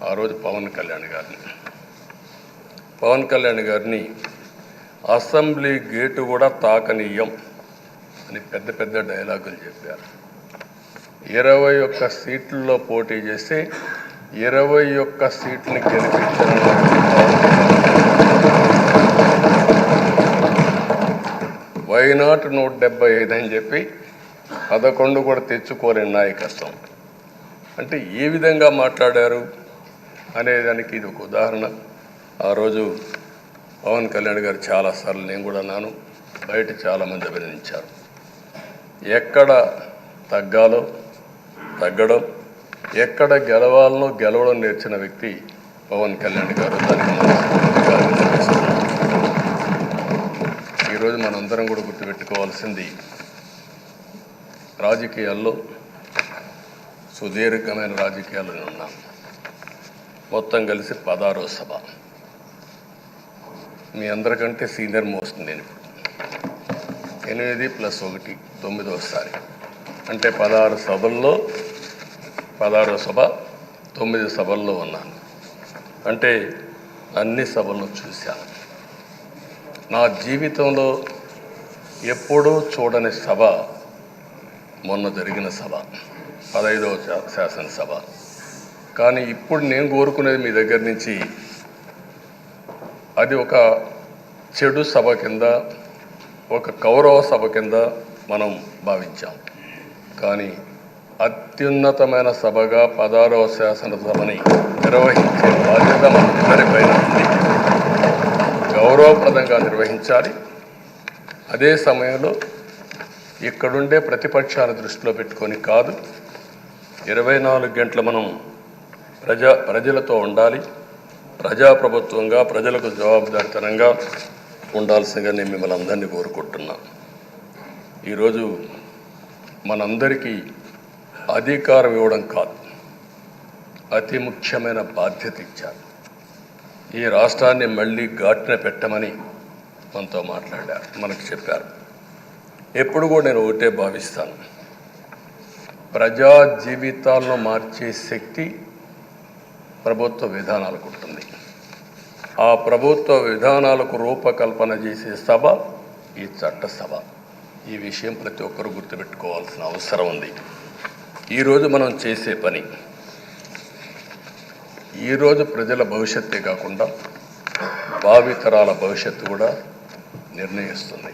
ఆ రోజు పవన్ కళ్యాణ్ గారిని అసెంబ్లీ గేటు కూడా తాకనీయం అని పెద్ద పెద్ద డైలాగులు చెప్పారు. 21 సీట్లలో పోటీ చేసి 21 సీట్ని గెలిపించిన వైనాట్ 175 అని చెప్పి 11 కూడా తెచ్చుకోలేని నాయకత్వం. అంటే ఏ విధంగా మాట్లాడారు అనేదానికి ఇది ఒక ఉదాహరణ. ఆ రోజు పవన్ కళ్యాణ్ గారు చాలాసార్లు, నేను కూడా నాను, బయట చాలామంది అభినందించారు. ఎక్కడ తగ్గాలో తగ్గడం, ఎక్కడ గెలవాలనో గెలవడం నేర్చిన వ్యక్తి పవన్ కళ్యాణ్ గారు. దానికి ఈరోజు మనందరం కూడా గుర్తుపెట్టుకోవాల్సింది, రాజకీయాల్లో సుదీర్ఘమైన రాజకీయాల్లో ఉన్నాం. మొత్తం కలిసి 16వ సభ. మీ అందరికంటే సీనియర్ మోస్ట్ నేను. 8 + 1 9వసారి, అంటే 16 సభల్లో 16వ సభ 9 సభల్లో ఉన్నాను. అంటే అన్ని సభలను చూశాను. నా జీవితంలో ఎప్పుడూ చూడని సభ మొన్న జరిగిన సభ, 15వ శాసనసభ. కానీ ఇప్పుడు నేను కోరుకునేది మీ దగ్గర నుంచి, అది ఒక చెడు సభ కింద, ఒక కౌరవ సభ కింద మనం భావించాం. కానీ అత్యున్నతమైన సభగా 16వ శాసనసభని నిర్వహించే బాధ్యత మనందరిపైన ఉంది. గౌరవప్రదంగా నిర్వహించాలి. అదే సమయంలో ఇక్కడుండే ప్రతిపక్షాల దృష్టిలో పెట్టుకొని కాదు, 24 గంటలు మనం ప్రజలతో ఉండాలి. ప్రజాప్రభుత్వంగా, ప్రజలకు జవాబుదారితనంగా ఉండాల్సిందిగా నేను మిమ్మల్ని అందరినీ కోరుకుంటున్నాను. ఈరోజు మనందరికీ అధికారం ఇవ్వడం కాదు, అతి ముఖ్యమైన బాధ్యత ఇచ్చారు. ఈ రాష్ట్రాన్ని మళ్ళీ ఘాటున పెట్టమని మనతో మాట్లాడారు, మనకు చెప్పారు. ఎప్పుడు కూడా నేను ఒకటే భావిస్తాను, ప్రజా జీవితాలను మార్చే శక్తి ప్రభుత్వ విధానాలకు ఉంటుంది. ఆ ప్రభుత్వ విధానాలకు రూపకల్పన చేసే సభ ఈ చట్టసభ. ఈ విషయం ప్రతి ఒక్కరూ గుర్తుపెట్టుకోవాల్సిన అవసరం ఉంది. ఈరోజు మనం చేసే పని ఈరోజు ప్రజల భవిష్యత్తే కాకుండా భావితరాల భవిష్యత్తు కూడా నిర్ణయిస్తుంది.